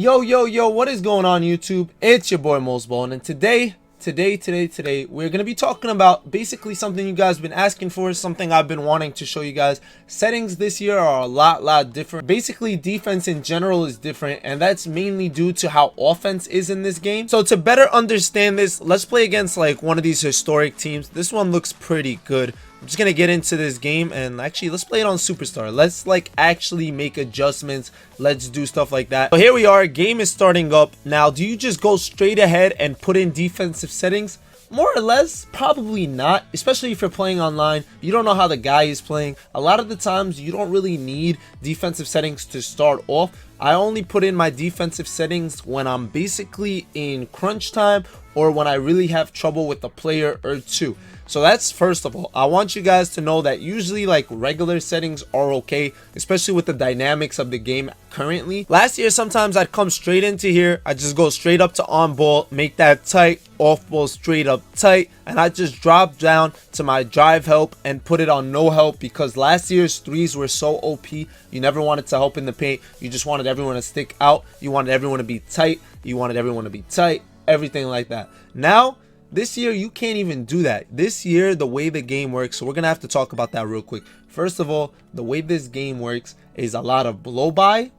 Yo, what is going on YouTube? It's your boy Mosballin, and today, we're going to be talking about basically something you guys have been asking for, something I've been wanting to show you guys. Settings this year are a lot different. Basically, defense in general is different, and that's mainly due to how offense is in this game. So to better understand this, let's play against like one of these historic teams. This one looks pretty good. I'm just gonna get into this game, and actually let's play it on Superstar. Let's like actually make adjustments. Let's do stuff like that. So here we are, game is starting up. Now, do you just go straight ahead and put in defensive settings? More or less, probably not, especially if you're playing online. You don't know how the guy is playing. A lot of the times you don't really need defensive settings to start off. I only put in my defensive settings when I'm basically in crunch time or when I really have trouble with a player or two. So that's first of all. I want you guys to know that usually like regular settings are okay, especially with the dynamics of the game currently. Last year, sometimes I'd come straight into here. I just go straight up to on ball, make that tight, off ball straight up tight, and I just drop down to my drive help and put it on no help, because last year's threes were so OP. You never wanted to help in the paint. You just wanted everyone to stick out. You wanted everyone to be tight. You wanted everyone to be tight. Everything like that. Now, this year, you can't even do that. This year, the way the game works, so we're going to have to talk about that real quick. First of all, the way this game works is a lot of blow by.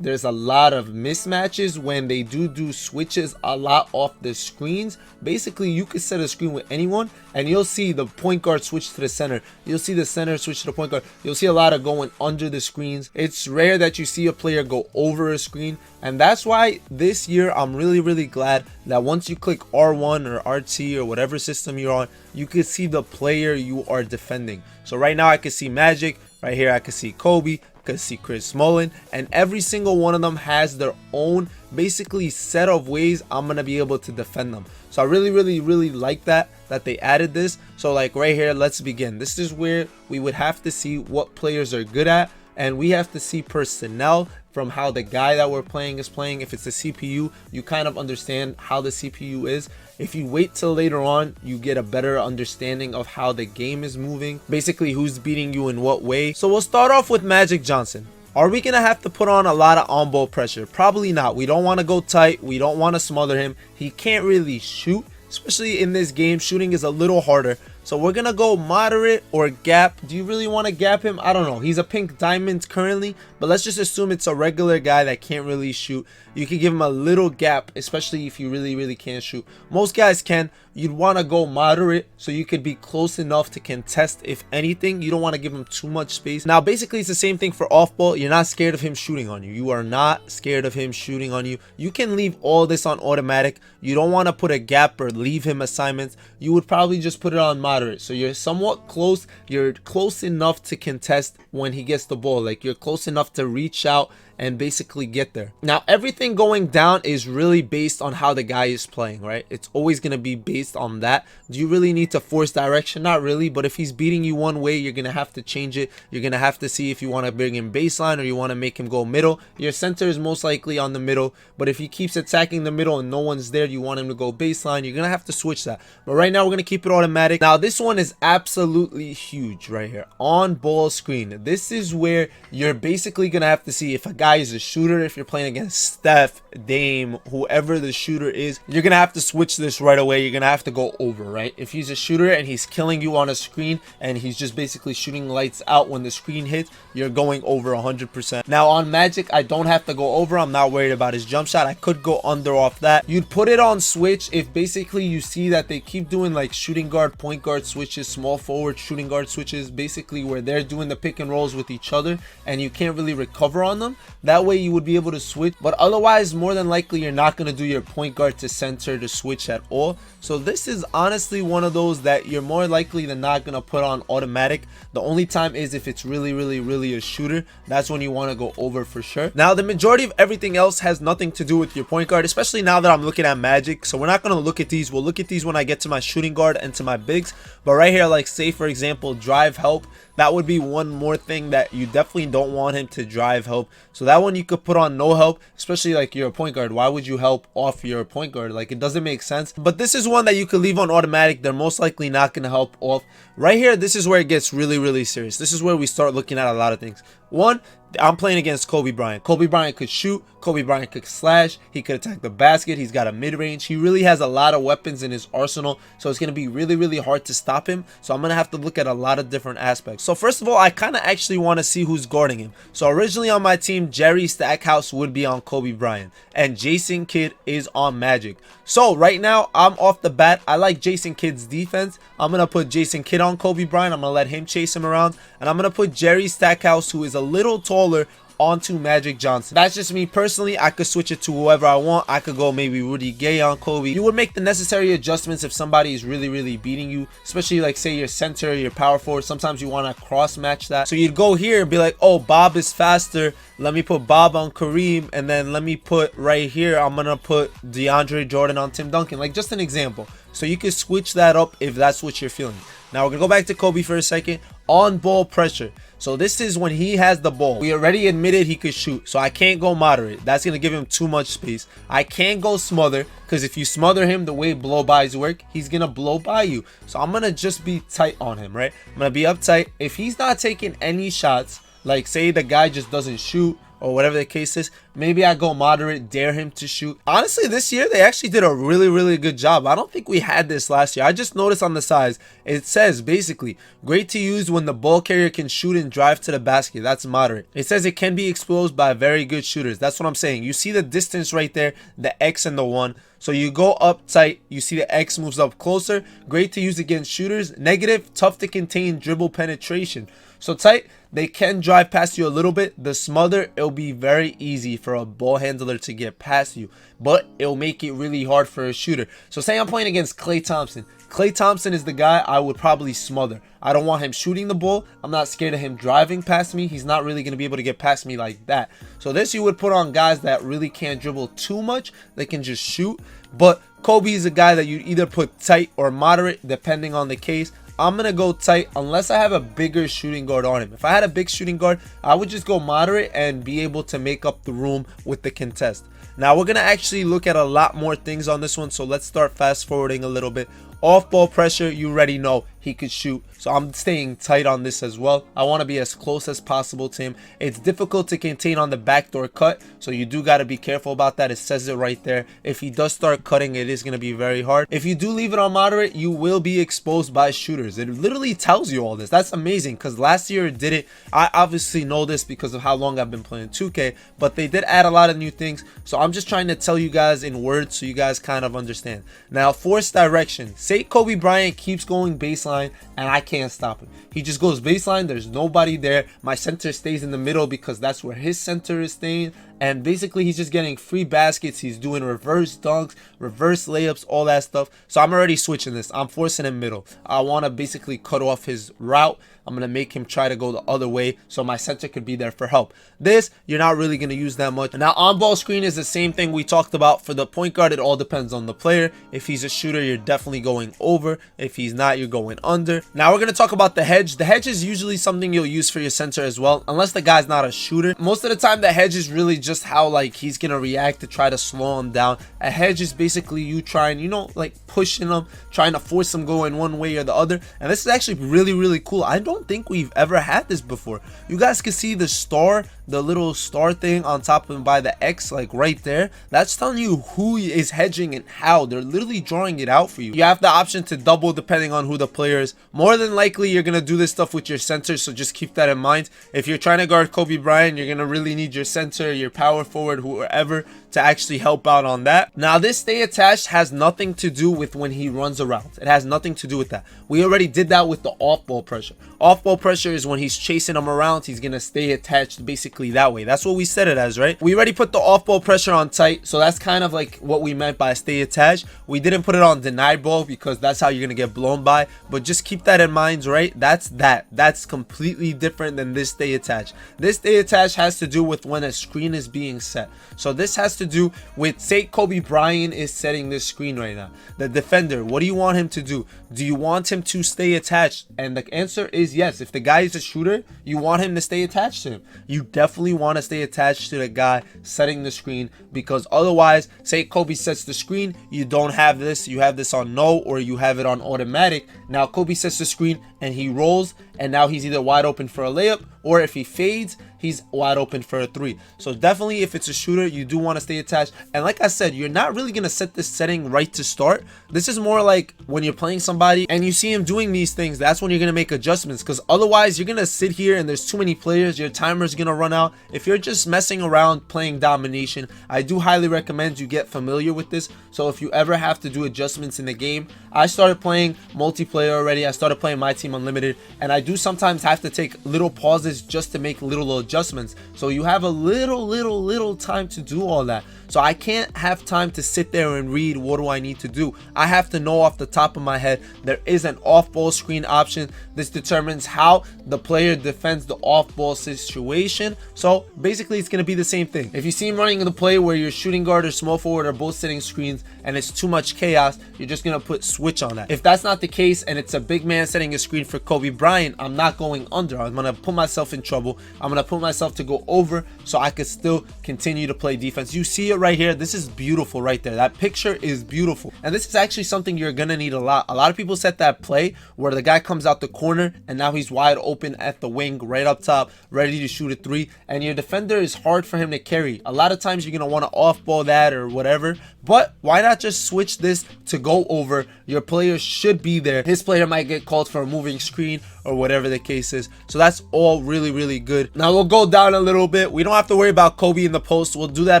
There's a lot of mismatches when they do switches a lot off the screens. Basically, you could set a screen with anyone and you'll see the point guard switch to the center. You'll see the center switch to the point guard. You'll see a lot of going under the screens. It's rare that you see a player go over a screen. And that's why this year, I'm really glad that once you click R1 or RT or whatever system you're on, you can see the player you are defending. So right now, I can see Magic. Right here, I can see Kobe. See Chris Mosballin, and every single one of them has their own basically set of ways I'm gonna be able to defend them. So I really like that they added this. So like right here, let's begin. This is where we would have to see what players are good at, and we have to see personnel from how the guy that we're playing is playing. If it's a CPU, you kind of understand how the CPU is. If you wait till later on, you get a better understanding of how the game is moving, basically who's beating you in what way. So we'll start off with Magic Johnson. Are we gonna have to put on a lot of on-ball pressure? Probably not. We don't want to go tight. We don't want to smother him. He can't really shoot, especially in this game. Shooting is a little harder. So we're gonna go moderate or gap. Do you really want to gap him? I don't know. He's a pink diamond currently, but let's just assume it's a regular guy that can't really shoot. You can give him a little gap, especially if you really can't shoot. Most guys can. You'd want to go moderate so you could be close enough to contest. If anything, you don't want to give him too much space. Now basically it's the same thing for off ball. You're not scared of him shooting on you. You are not scared of him shooting on you. You can leave all this on automatic. You don't want to put a gap or leave him assignments. You would probably just put it on moderate, so you're somewhat close. You're close enough to contest when he gets the ball. Like, you're close enough to reach out and basically get there. Now everything going down is really based on how the guy is playing, right? It's always going to be based on that. Do you really need to force direction? Not really, but if he's beating you one way, you're going to have to change it. You're going to have to see if you want to bring him baseline or you want to make him go middle. Your center is most likely on the middle, but if he keeps attacking the middle and no one's there, you want him to go baseline, you're going to have to switch that. But right now we're going to keep it automatic. Now this one is absolutely huge right here. On ball screen. This is where you're basically going to have to see if a guy is a shooter. If you're playing against Steph, Dame, whoever the shooter is, you're gonna have to switch this right away. You're gonna have to go over, right? If he's a shooter and he's killing you on a screen and he's just basically shooting lights out when the screen hits, you're going over 100%. Now on Magic, I don't have to go over. I'm not worried about his jump shot. I could go under off that. You'd put it on switch if basically you see that they keep doing like shooting guard, point guard switches, small forward shooting guard switches, basically where they're doing the pick and rolls with each other and you can't really recover on them. That way you would be able to switch, but otherwise more than likely you're not going to do your point guard to center to switch at all. So this is honestly one of those that you're more likely than not going to put on automatic. The only time is if it's really a shooter. That's when you want to go over for sure. Now the majority of everything else has nothing to do with your point guard, especially now that I'm looking at Magic. So we're not going to look at these. We'll look at these when I get to my shooting guard and to my bigs. But right here, like say for example drive help, that would be one more thing that you definitely don't want him to drive help. So that one you could put on no help, especially like you're a point guard. Why would you help off your point guard? Like, it doesn't make sense. But this is one that you could leave on automatic. They're most likely not going to help off. Right here, this is where it gets really serious. This is where we start looking at a lot of things. One, I'm playing against Kobe Bryant. Kobe Bryant could shoot. Kobe Bryant could slash. He could attack the basket. He's got a mid-range. He really has a lot of weapons in his arsenal. So it's going to be really, really hard to stop him. So I'm going to have to look at a lot of different aspects. So first of all, I kind of actually want to see who's guarding him. So originally on my team, Jerry Stackhouse would be on Kobe Bryant. And Jason Kidd is on Magic. So right now, I'm off the bat. I like Jason Kidd's defense. I'm going to put Jason Kidd on Kobe Bryant. I'm going to let him chase him around. And I'm going to put Jerry Stackhouse, who is a little taller, onto Magic Johnson. That's just me personally. I could switch it to whoever I want. I could go maybe Rudy Gay on Kobe. You would make the necessary adjustments if somebody is really, really beating you, especially like say your center, your power forward. Sometimes you want to cross match that. So you'd go here and be like, oh, Bob is faster. Let me put Bob on Kareem, and then let me put right here, I'm gonna put DeAndre Jordan on Tim Duncan. Like just an example. So you can switch that up if that's what you're feeling. Now we're gonna go back to Kobe for a second. On ball pressure. So this is when he has the ball. We already admitted he could shoot, so I can't go moderate. That's going to give him too much space. I can't go smother, because if you smother him the way blow-bys work, he's going to blow by you. So I'm going to just be tight on him, right? I'm going to be uptight. If he's not taking any shots, like say the guy just doesn't shoot, or whatever the case is, maybe I go moderate, dare him to shoot. Honestly, this year they actually did a really, really good job. I don't think we had this last year. I just noticed on the sides, it says basically, great to use when the ball carrier can shoot and drive to the basket. That's moderate. It says it can be exposed by very good shooters. That's what I'm saying. You see the distance right there, the X and the 1. So you go up tight, you see the X moves up closer. Great to use against shooters. Negative, tough to contain dribble penetration. So tight, they can drive past you a little bit. The smother, it'll be very easy for a ball handler to get past you, but it'll make it really hard for a shooter. So say I'm playing against Klay Thompson. Klay Thompson is the guy I would probably smother. I don't want him shooting the ball. I'm not scared of him driving past me. He's not really going to be able to get past me like that. So this you would put on guys that really can't dribble too much. They can just shoot. But Kobe is a guy that you either put tight or moderate depending on the case. I'm going to go tight unless I have a bigger shooting guard on him. If I had a big shooting guard, I would just go moderate and be able to make up the room with the contest. Now, we're going to actually look at a lot more things on this one, so let's start fast forwarding a little bit. Off ball pressure, you already know he could shoot, so I'm staying tight on this as well. I want to be as close as possible to him. It's difficult to contain on the backdoor cut, so you do got to be careful about that. It says it right there. If he does start cutting, it is going to be very hard. If you do leave it on moderate, you will be exposed by shooters. It literally tells you all this. That's amazing, because last year it did it. I obviously know this because of how long I've been playing 2K, but they did add a lot of new things, so I'm just trying to tell you guys in words so you guys kind of understand. Now, force direction. Say Kobe Bryant keeps going baseline and I can't stop him. He just goes baseline. There's nobody there. My center stays in the middle because that's where his center is staying. And basically he's just getting free baskets. He's doing reverse dunks, reverse layups, all that stuff. So I'm already switching this. I'm forcing him middle. I want to basically cut off his route. I'm going to make him try to go the other way so my center could be there for help. This, you're not really going to use that much. Now, on-ball screen is the same thing we talked about. For the point guard, it all depends on the player. If he's a shooter, you're definitely going over. If he's not, you're going under. Now, we're going to talk about the hedge. The hedge is usually something you'll use for your center as well, unless the guy's not a shooter. Most of the time, the hedge is really just how like he's going to react to try to slow him down. A hedge is basically you trying, you know, like pushing him, trying to force him going one way or the other. And this is actually really, really cool. I don't think we've ever had this before. You guys can see the star, the little star thing on top of him by the X, like right there. That's telling you who is hedging and how. They're literally drawing it out for you. You have the option to double depending on who the player is. More than likely, you're going to do this stuff with your center, so just keep that in mind. If you're trying to guard Kobe Bryant, you're going to really need your center, your power forward, whoever, to actually help out on that. Now, this stay attached has nothing to do with when he runs around. It has nothing to do with that. We already did that with the off-ball pressure. Off-ball pressure is when he's chasing him around. He's going to stay attached basically that way. That's what we set it as, right? We already put the off-ball pressure on tight, so that's kind of like what we meant by stay attached. We didn't put it on denied ball because that's how you're going to get blown by, but just keep that in mind, right? That's completely different than this stay attached. This stay attached has to do with when a screen is being set. So this has to do with, say Kobe Bryant is setting this screen right now. The defender, what do you want him to do? Do you want him to stay attached? And the answer is yes. If the guy is a shooter, you want him to stay attached to him. You definitely want to stay attached to the guy setting the screen, because otherwise, say Kobe sets the screen, you don't have this, you have this on no, or you have it on automatic. Now Kobe sets the screen and he rolls, and now he's either wide open for a layup or if he fades, he's wide open for a 3. So definitely, if it's a shooter, you do want to stay attached. And like I said, you're not really going to set this setting right to start. This is more like when you're playing somebody and you see him doing these things, that's when you're going to make adjustments, because otherwise you're going to sit here and there's too many players, your timer is going to run out. If you're just messing around playing domination, I do highly recommend you get familiar with this. So if you ever have to do adjustments in the game, I started playing multiplayer already. I started playing My Team Unlimited, and I do sometimes have to take little pauses just to make little adjustments. So you have a little time to do all that. So I can't have time to sit there and read what do I need to do. I have to know off the top of my head there is an off-ball screen option. This determines how the player defends the off-ball situation. So basically it's going to be the same thing. If you see him running the play where your shooting guard or small forward are both setting screens and it's too much chaos, you're just going to put switch on that. If that's not the case and it's a big man setting a screen for Kobe Bryant, I'm not going under. I'm going to put myself in trouble. I'm going to put myself to go over so I could still continue to play defense. You see it right here. This is beautiful right there. That picture is beautiful, and this is actually something you're gonna need a lot. A lot of people set that play where the guy comes out the corner and now he's wide open at the wing right up top, ready to shoot a 3, and your defender is hard for him to carry. A lot of times you're gonna want to off ball that or whatever, but why not just switch this to go over? Your player should be there. His player might get called for a moving screen or whatever the case is. So that's all really good. Now we'll go down a little bit. We don't have to worry about Kobe in the post. We'll do that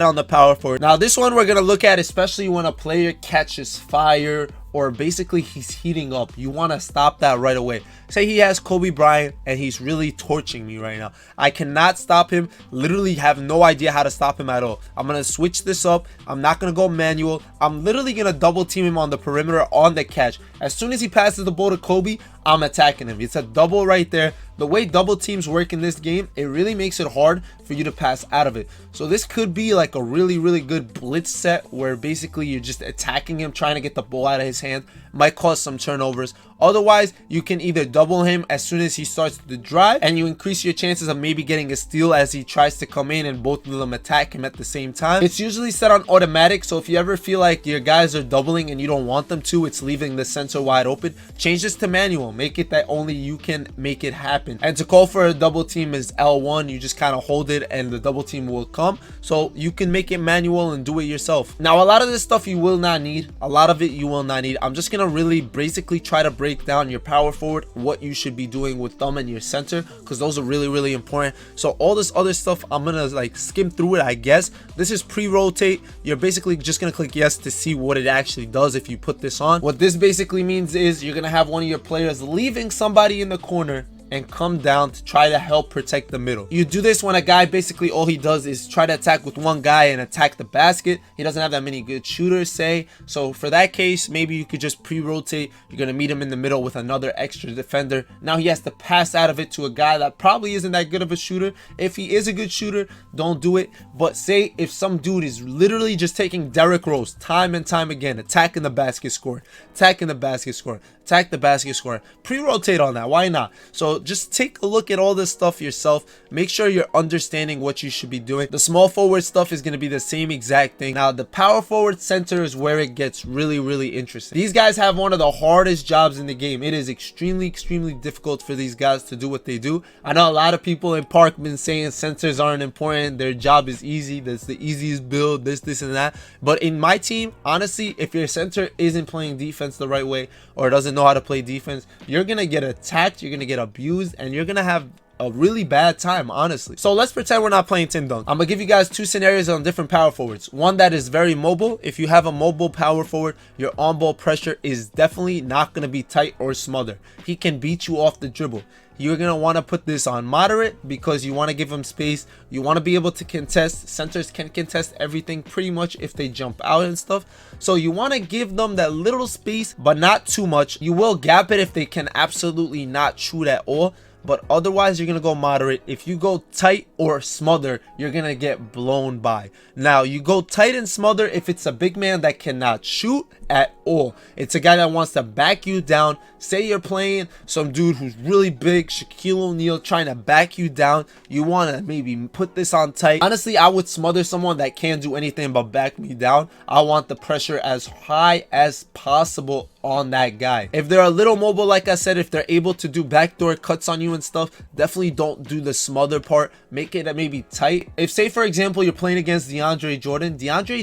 on the power forward. Now this one we're gonna look at, especially when a player catches fire or basically he's heating up. You want to stop that right away. Say he has Kobe Bryant and he's really torching me right now. I cannot stop him. Literally have no idea how to stop him at all. I'm going to switch this up. I'm not going to go manual. I'm literally going to double team him on the perimeter on the catch. As soon as he passes the ball to Kobe, I'm attacking him. It's a double right there. The way double teams work in this game, it really makes it hard for you to pass out of it. So this could be like a really good blitz set where basically you're just attacking him, trying to get the ball out of his hand. Might cause some turnovers. Otherwise, you can either double him as soon as he starts to drive, and you increase your chances of maybe getting a steal as he tries to come in and both of them attack him at the same time. It's usually set on automatic, so if you ever feel like your guys are doubling and you don't want them to, it's leaving the center wide open, change this to manual. Make it that only you can make it happen. And to call for a double team is L1. You just kind of hold it and the double team will come. So you can make it manual and do it yourself. Now, a lot of this stuff you will not need. A lot of it you will not need. I'm just going to really basically try to break down your power forward, what you should be doing with them and your center, because those are really important. So all this other stuff, I'm gonna like skim through it, I guess. This is pre-rotate. You're basically just gonna click yes to see what it actually does if you put this on. What this basically means is you're gonna have one of your players leaving somebody in the corner and come down to try to help protect the middle. You do this when a guy basically all he does is try to attack with one guy and attack the basket. He doesn't have that many good shooters, say. So for that case, maybe you could just pre-rotate. You're going to meet him in the middle with another extra defender. Now he has to pass out of it to a guy that probably isn't that good of a shooter. If he is a good shooter, don't do it. But say if some dude is literally just taking Derrick Rose time and time again, attacking the basket score, attacking the basket score, attack the basket score, pre-rotate on that. Why not? So just take a look at all this stuff yourself. Make sure you're understanding what you should be doing. The small forward stuff is going to be the same exact thing. Now the power forward center is where it gets really interesting. These guys have one of the hardest jobs in the game. It is extremely difficult for these guys to do what they do. I know a lot of people in Park been saying centers aren't important, their job is easy, that's the easiest build, this and that. But in my team, honestly, if your center isn't playing defense the right way or doesn't know how to play defense, you're gonna get attacked, you're gonna get abused, and you're gonna have a really bad time, honestly. So let's pretend we're not playing Tim Dunk. I'm gonna give you guys two scenarios on different power forwards. One that is very mobile. If you have a mobile power forward, your on-ball pressure is definitely not gonna be tight or smother. He can beat you off the dribble. You're going to want to put this on moderate because you want to give him space. You want to be able to contest. Centers can contest everything pretty much if they jump out and stuff. So you want to give them that little space, but not too much. You will gap it if they can absolutely not shoot at all. But otherwise, you're going to go moderate. If you go tight or smother, you're going to get blown by. Now, you go tight and smother if it's a big man that cannot shoot at all. It's a guy that wants to back you down. Say you're playing some dude who's really big, Shaquille O'Neal, trying to back you down. You want to maybe put this on tight. Honestly, I would smother someone that can't do anything but back me down. I want the pressure as high as possible on that guy. If they're a little mobile, like I said, if they're able to do backdoor cuts on you and stuff, definitely don't do the smother part. Make it maybe tight. If, say for example, you're playing against DeAndre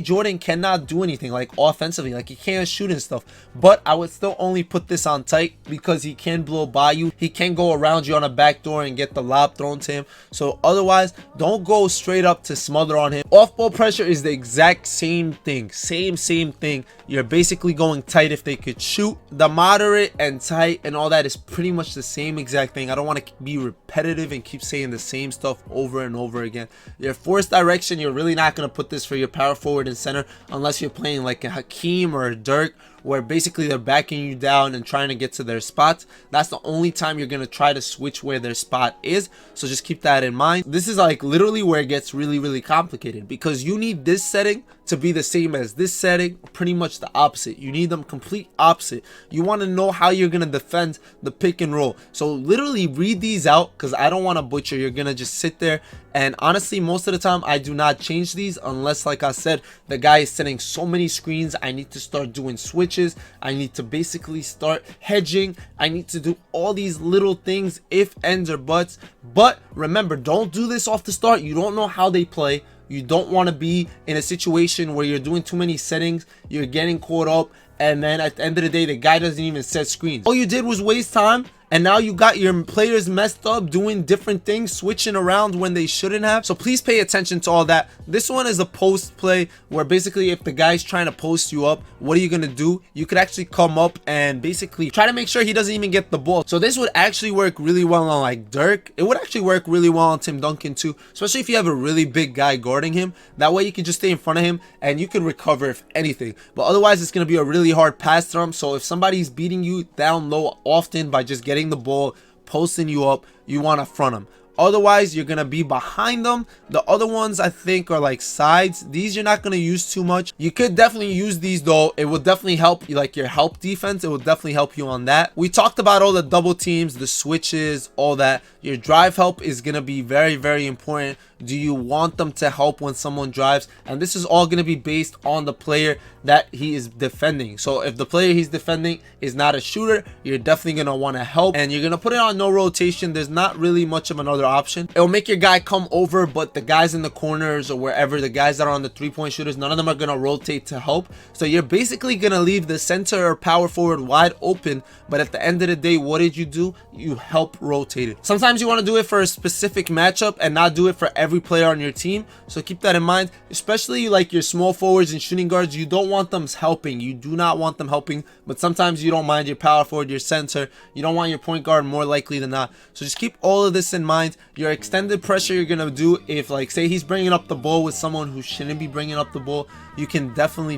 Jordan cannot do anything like offensively, like he can't shoot and stuff, but I would still only put this on tight because he can blow by you. He can go around you on a backdoor and get the lob thrown to him. So otherwise, don't go straight up to smother on him. Off ball pressure is the exact same thing, same thing. You're basically going tight if they could shoot. The moderate and tight and all that is pretty much the same exact thing. I don't want to be repetitive and keep saying the same stuff over and over again. Your force direction, you're really not going to put this for your power forward and center unless you're playing like a Hakeem or a Dirk, where basically they're backing you down and trying to get to their spots. That's the only time you're going to try to switch where their spot is. So just keep that in mind. This is like literally where it gets really complicated, because you need this setting to be the same as this setting, pretty much the opposite. You need them complete opposite. You want to know how you're going to defend the pick and roll. So literally read these out, because I don't want to butcher. You're going to just sit there, and honestly most of the time I do not change these unless, like I said, the guy is setting so many screens. I need to start doing switches. I need to basically start hedging. I need to do all these little things, if, ends, or buts. But remember, don't do this off the start. You don't know how they play. You don't want to be in a situation where you're doing too many settings, you're getting caught up, and then at the end of the day, the guy doesn't even set screens. All you did was waste time, and now you got your players messed up doing different things, switching around when they shouldn't have. So please pay attention to all that. This one is a post play, where basically if the guy's trying to post you up, what are you gonna do? You could actually come up and basically try to make sure he doesn't even get the ball. So this would actually work really well on like Dirk. It would actually work really well on Tim Duncan too, especially if you have a really big guy guarding him. That way you can just stay in front of him and you can recover if anything. But otherwise, it's gonna be a really hard pass to him. So if somebody's beating you down low often by just getting the ball, posting you up, you want to front them. Otherwise, you're going to be behind them. The other ones, I think, are like sides. These you're not going to use too much. You could definitely use these though. It will definitely help you, like your help defense. It will definitely help you on that. We talked about all the double teams, the switches, all that. Your drive help is going to be very important. Do you want them to help when someone drives? And this is all going to be based on the player that he is defending. So if the player he's defending is not a shooter, you're definitely going to want to help, and you're going to put it on no rotation. There's not really much of another option. It will make your guy come over, but the guys in the corners or wherever, the guys that are on the three-point shooters, none of them are going to rotate to help. So you're basically going to leave the center or power forward wide open, but at the end of the day, what did you do? You help rotate it. Sometimes you want to do it for a specific matchup and not do it for every player on your team. So keep that in mind, especially like your small forwards and shooting guards. You don't want them helping. You do not want them helping, but sometimes you don't mind your power forward, your center. You don't want your point guard more likely than not. So just keep all of this in mind. Your extended pressure you're going to do, if like say he's bringing up the ball with someone who shouldn't be bringing up the ball, you can definitely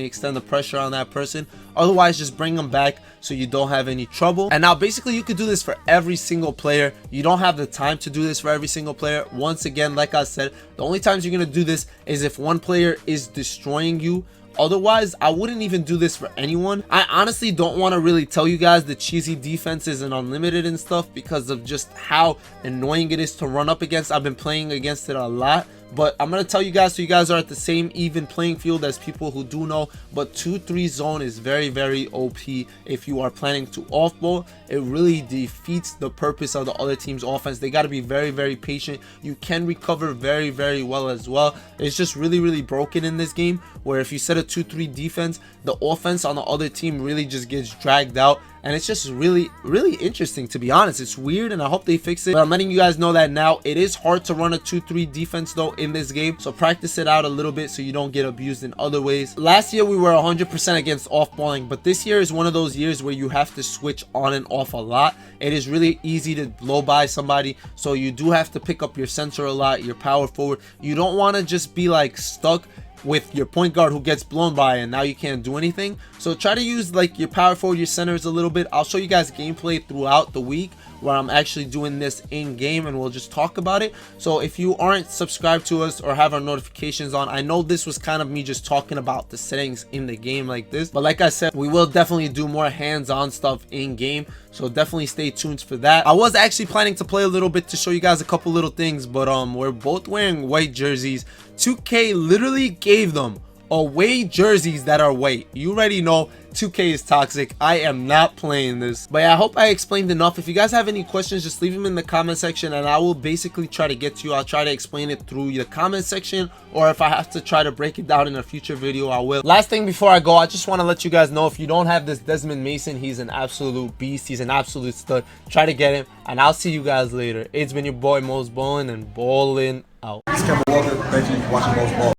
extend the pressure on that person. Otherwise, just bring them back so you don't have any trouble. And now basically you could do this for every single player. You don't have the time to do this for every single player. Once again, like I said, the only times you're going to do this is if one player is destroying you. Otherwise, I wouldn't even do this for anyone. I honestly don't want to really tell you guys the cheesy defenses and unlimited and stuff because of just how annoying it is to run up against. I've been playing against it a lot, but I'm going to tell you guys so you guys are at the same even playing field as people who do know. But 2-3 zone is very OP if you are planning to off ball. It really defeats the purpose of the other team's offense. They got to be very patient. You can recover very well as well. It's just really broken in this game, where if you set a 2-3 defense, the offense on the other team really just gets dragged out. And it's just really interesting, to be honest. It's weird, and I hope they fix it. But I'm letting you guys know that now. It is hard to run a 2-3 defense though in this game, so practice it out a little bit so you don't get abused in other ways. Last year we were 100% against off-balling, but this year is one of those years where you have to switch on and off a lot. It is really easy to blow by somebody, so you do have to pick up your center a lot, your power forward. You don't want to just be like stuck with your point guard who gets blown by and now you can't do anything. So try to use like your power forward, your centers a little bit. I'll show you guys gameplay throughout the week where I'm actually doing this in game, and we'll just talk about it. So if you aren't subscribed to us or have our notifications on, I know this was kind of me just talking about the settings in the game like this, but like I said, we will definitely do more hands-on stuff in game, so definitely stay tuned for that. I was actually planning to play a little bit to show you guys a couple little things, but we're both wearing white jerseys. 2K literally gave them away jerseys that are white. You already know 2K is toxic. I am not playing this. But yeah, I hope I explained enough. If you guys have any questions, just leave them in the comment section and I will basically try to get to you. I'll try to explain it through the comment section, or if I have to try to break it down in a future video, I will. Last thing before I go, I just want to let you guys know, if you don't have this Desmond Mason, he's an absolute beast. He's an absolute stud. Try to get him, and I'll see you guys later. It's been your boy Mosballin, and Ballin out. Thank you for watching Mosballin.